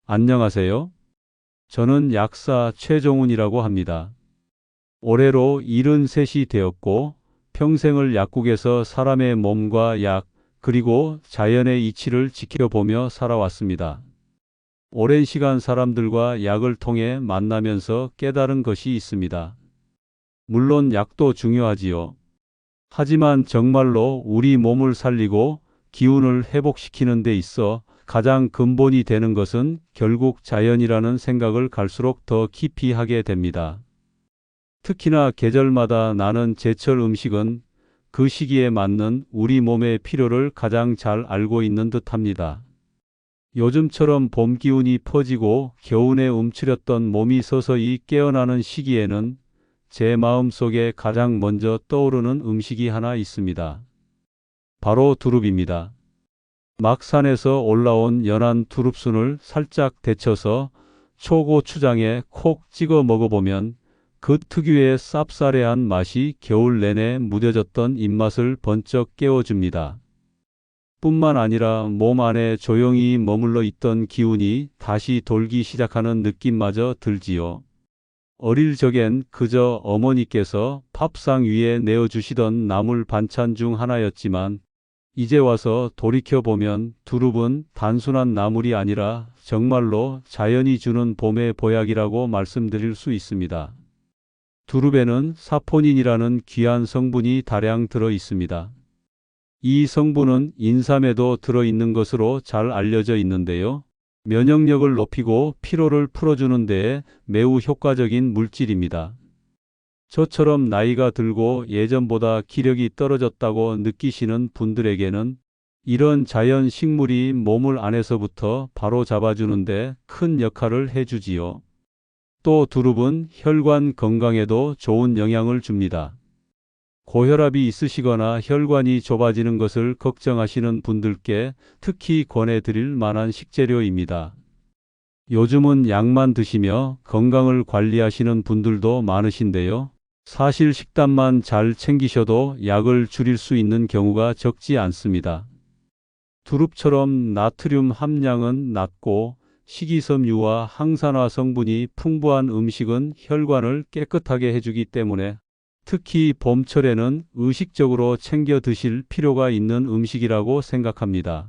안녕하세요. 저는 약사 최종훈이라고 합니다. 올해로 73이 되었고 평생을 약국에서 사람의 몸과 약, 그리고 자연의 이치를 지켜보며 살아왔습니다. 오랜 시간 사람들과 약을 통해 만나면서 깨달은 것이 있습니다. 물론 약도 중요하지요. 하지만 정말로 우리 몸을 살리고 기운을 회복시키는 데 있어 가장 근본이 되는 것은 결국 자연이라는 생각을 갈수록 더 깊이 하게 됩니다. 특히나 계절마다 나는 제철 음식은 그 시기에 맞는 우리 몸의 필요를 가장 잘 알고 있는 듯합니다. 요즘처럼 봄 기운이 퍼지고 겨울에 움츠렸던 몸이 서서히 깨어나는 시기에는 제 마음속에 가장 먼저 떠오르는 음식이 하나 있습니다. 바로 두릅입니다. 막산에서 올라온 연한 두릅순을 살짝 데쳐서 초고추장에 콕 찍어 먹어보면 그 특유의 쌉싸래한 맛이 겨울 내내 무뎌졌던 입맛을 번쩍 깨워줍니다. 뿐만 아니라 몸 안에 조용히 머물러 있던 기운이 다시 돌기 시작하는 느낌마저 들지요. 어릴 적엔 그저 어머니께서 밥상 위에 내어주시던 나물 반찬 중 하나였지만 이제 와서 돌이켜보면 두릅은 단순한 나물이 아니라 정말로 자연이 주는 봄의 보약이라고 말씀드릴 수 있습니다. 두릅에는 사포닌이라는 귀한 성분이 다량 들어 있습니다. 이 성분은 인삼에도 들어있는 것으로 잘 알려져 있는데요. 면역력을 높이고 피로를 풀어주는 데에 매우 효과적인 물질입니다. 저처럼 나이가 들고 예전보다 기력이 떨어졌다고 느끼시는 분들에게는 이런 자연 식물이 몸을 안에서부터 바로 잡아주는데 큰 역할을 해주지요. 또 두릅은 혈관 건강에도 좋은 영향을 줍니다. 고혈압이 있으시거나 혈관이 좁아지는 것을 걱정하시는 분들께 특히 권해드릴 만한 식재료입니다. 요즘은 약만 드시며 건강을 관리하시는 분들도 많으신데요. 사실 식단만 잘 챙기셔도 약을 줄일 수 있는 경우가 적지 않습니다. 두릅처럼 나트륨 함량은 낮고 식이섬유와 항산화 성분이 풍부한 음식은 혈관을 깨끗하게 해주기 때문에 특히 봄철에는 의식적으로 챙겨 드실 필요가 있는 음식이라고 생각합니다.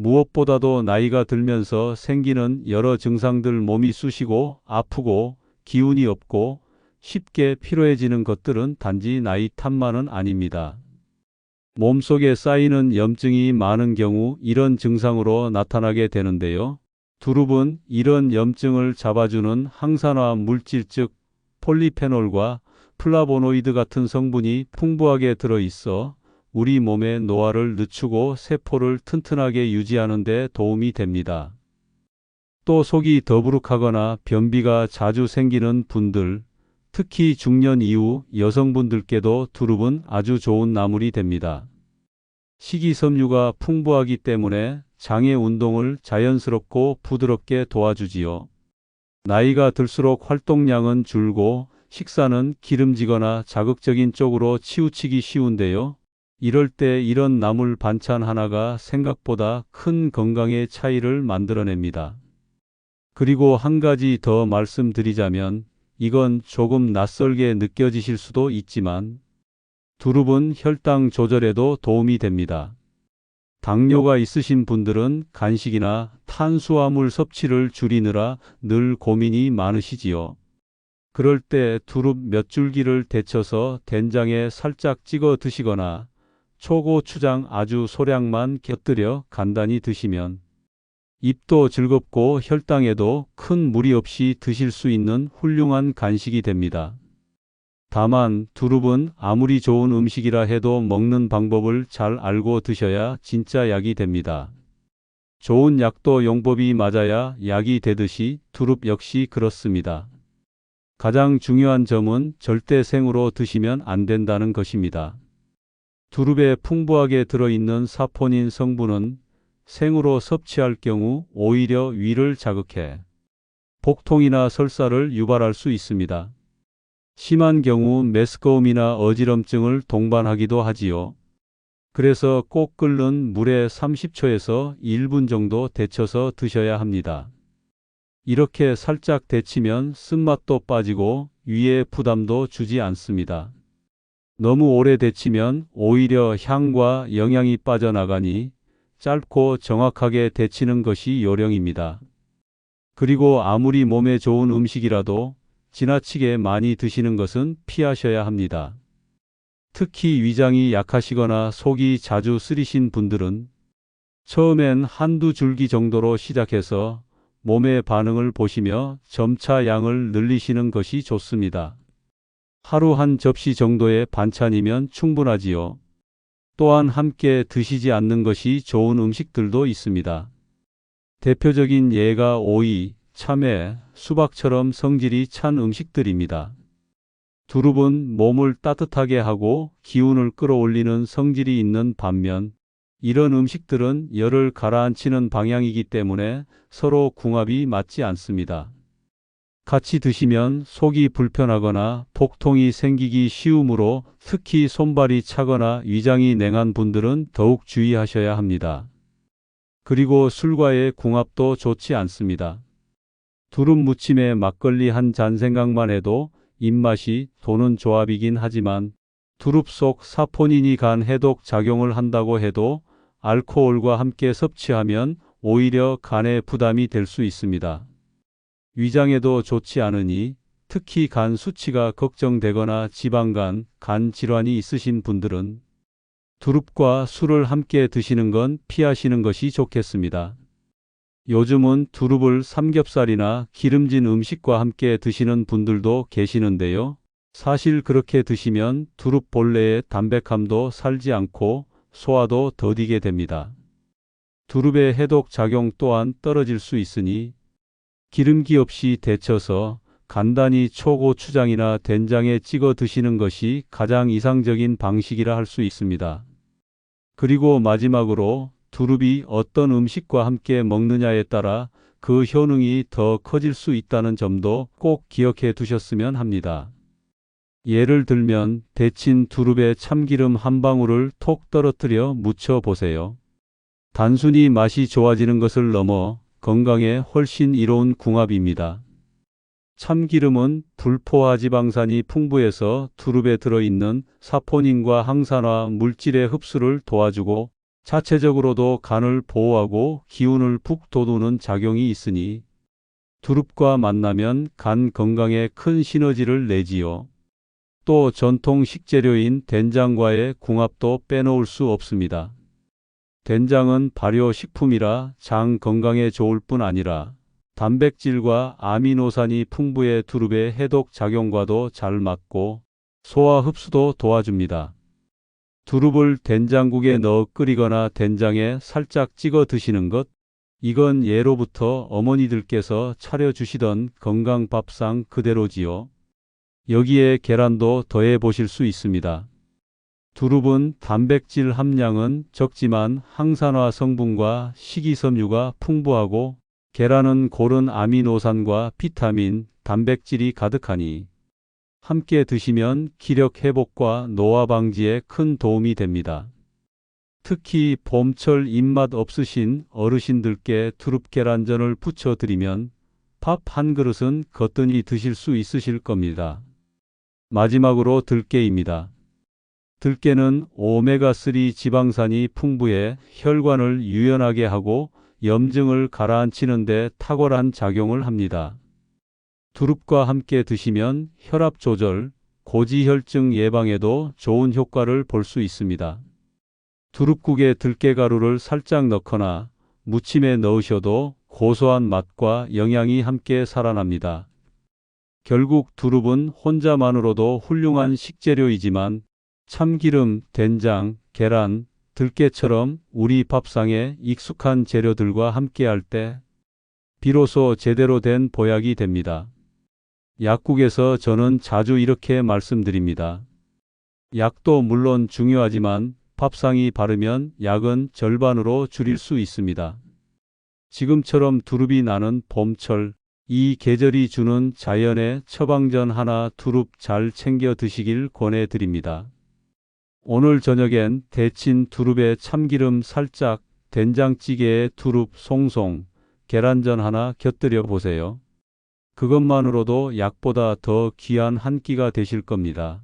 무엇보다도 나이가 들면서 생기는 여러 증상들, 몸이 쑤시고 아프고 기운이 없고 쉽게 피로해지는 것들은 단지 나이 탓만은 아닙니다. 몸속에 쌓이는 염증이 많은 경우 이런 증상으로 나타나게 되는데요. 두릅은 이런 염증을 잡아주는 항산화 물질, 즉 폴리페놀과 플라보노이드 같은 성분이 풍부하게 들어있어 우리 몸의 노화를 늦추고 세포를 튼튼하게 유지하는 데 도움이 됩니다. 또 속이 더부룩하거나 변비가 자주 생기는 분들, 특히 중년 이후 여성분들께도 두릅은 아주 좋은 나물이 됩니다. 식이섬유가 풍부하기 때문에 장의 운동을 자연스럽고 부드럽게 도와주지요. 나이가 들수록 활동량은 줄고 식사는 기름지거나 자극적인 쪽으로 치우치기 쉬운데요. 이럴 때 이런 나물 반찬 하나가 생각보다 큰 건강의 차이를 만들어냅니다. 그리고 한 가지 더 말씀드리자면 이건 조금 낯설게 느껴지실 수도 있지만 두릅은 혈당 조절에도 도움이 됩니다. 당뇨가 있으신 분들은 간식이나 탄수화물 섭취를 줄이느라 늘 고민이 많으시지요. 그럴 때 두릅 몇 줄기를 데쳐서 된장에 살짝 찍어 드시거나 초고추장 아주 소량만 곁들여 간단히 드시면 입도 즐겁고 혈당에도 큰 무리 없이 드실 수 있는 훌륭한 간식이 됩니다. 다만 두릅은 아무리 좋은 음식이라 해도 먹는 방법을 잘 알고 드셔야 진짜 약이 됩니다. 좋은 약도 용법이 맞아야 약이 되듯이 두릅 역시 그렇습니다. 가장 중요한 점은 절대 생으로 드시면 안 된다는 것입니다. 두릅에 풍부하게 들어있는 사포닌 성분은 생으로 섭취할 경우 오히려 위를 자극해 복통이나 설사를 유발할 수 있습니다. 심한 경우 메스꺼움이나 어지럼증을 동반하기도 하지요. 그래서 꼭 끓는 물에 30초에서 1분 정도 데쳐서 드셔야 합니다. 이렇게 살짝 데치면 쓴맛도 빠지고 위에 부담도 주지 않습니다. 너무 오래 데치면 오히려 향과 영양이 빠져나가니 짧고 정확하게 데치는 것이 요령입니다. 그리고 아무리 몸에 좋은 음식이라도 지나치게 많이 드시는 것은 피하셔야 합니다. 특히 위장이 약하시거나 속이 자주 쓰리신 분들은 처음엔 한두 줄기 정도로 시작해서 몸의 반응을 보시며 점차 양을 늘리시는 것이 좋습니다. 하루 한 접시 정도의 반찬이면 충분하지요. 또한 함께 드시지 않는 것이 좋은 음식들도 있습니다. 대표적인 예가 오이, 참외, 수박처럼 성질이 찬 음식들입니다. 두릅은 몸을 따뜻하게 하고 기운을 끌어올리는 성질이 있는 반면 이런 음식들은 열을 가라앉히는 방향이기 때문에 서로 궁합이 맞지 않습니다. 같이 드시면 속이 불편하거나 복통이 생기기 쉬우므로 특히 손발이 차거나 위장이 냉한 분들은 더욱 주의하셔야 합니다. 그리고 술과의 궁합도 좋지 않습니다. 두릅 무침에 막걸리 한 잔 생각만 해도 입맛이 도는 조합이긴 하지만 두릅 속 사포닌이 간 해독 작용을 한다고 해도 알코올과 함께 섭취하면 오히려 간에 부담이 될 수 있습니다. 위장에도 좋지 않으니 특히 간 수치가 걱정되거나 지방간, 간 질환이 있으신 분들은 두릅과 술을 함께 드시는 건 피하시는 것이 좋겠습니다. 요즘은 두릅을 삼겹살이나 기름진 음식과 함께 드시는 분들도 계시는데요. 사실 그렇게 드시면 두릅 본래의 담백함도 살지 않고 소화도 더디게 됩니다. 두릅의 해독 작용 또한 떨어질 수 있으니 기름기 없이 데쳐서 간단히 초고추장이나 된장에 찍어 드시는 것이 가장 이상적인 방식이라 할 수 있습니다. 그리고 마지막으로 두릅이 어떤 음식과 함께 먹느냐에 따라 그 효능이 더 커질 수 있다는 점도 꼭 기억해 두셨으면 합니다. 예를 들면 데친 두릅에 참기름 한 방울을 톡 떨어뜨려 무쳐 보세요. 단순히 맛이 좋아지는 것을 넘어 건강에 훨씬 이로운 궁합입니다. 참기름은 불포화 지방산이 풍부해서 두릅에 들어있는 사포닌과 항산화 물질의 흡수를 도와주고 자체적으로도 간을 보호하고 기운을 푹 돋우는 작용이 있으니 두릅과 만나면 간 건강에 큰 시너지를 내지요. 또 전통 식재료인 된장과의 궁합도 빼놓을 수 없습니다. 된장은 발효식품이라 장 건강에 좋을 뿐 아니라 단백질과 아미노산이 풍부해 두릅의 해독 작용과도 잘 맞고 소화 흡수도 도와줍니다. 두릅을 된장국에 넣어 끓이거나 된장에 살짝 찍어 드시는 것, 이건 예로부터 어머니들께서 차려주시던 건강밥상 그대로지요. 여기에 계란도 더해 보실 수 있습니다. 두릅은 단백질 함량은 적지만 항산화 성분과 식이섬유가 풍부하고 계란은 고른 아미노산과 비타민, 단백질이 가득하니 함께 드시면 기력 회복과 노화 방지에 큰 도움이 됩니다. 특히 봄철 입맛 없으신 어르신들께 두릅 계란전을 부쳐 드리면 밥 한 그릇은 거뜬히 드실 수 있으실 겁니다. 마지막으로 들깨입니다. 들깨는 오메가3 지방산이 풍부해 혈관을 유연하게 하고 염증을 가라앉히는 데 탁월한 작용을 합니다. 두릅과 함께 드시면 혈압 조절, 고지혈증 예방에도 좋은 효과를 볼 수 있습니다. 두릅국에 들깨가루를 살짝 넣거나 무침에 넣으셔도 고소한 맛과 영양이 함께 살아납니다. 결국 두릅은 혼자만으로도 훌륭한 식재료이지만 참기름, 된장, 계란, 들깨처럼 우리 밥상에 익숙한 재료들과 함께할 때 비로소 제대로 된 보약이 됩니다. 약국에서 저는 자주 이렇게 말씀드립니다. 약도 물론 중요하지만 밥상이 바르면 약은 절반으로 줄일 수 있습니다. 지금처럼 두릅이 나는 봄철, 이 계절이 주는 자연의 처방전 하나 두릅 잘 챙겨 드시길 권해드립니다. 오늘 저녁엔 데친 두릅에 참기름 살짝, 된장찌개에 두릅 송송, 계란전 하나 곁들여 보세요. 그것만으로도 약보다 더 귀한 한 끼가 되실 겁니다.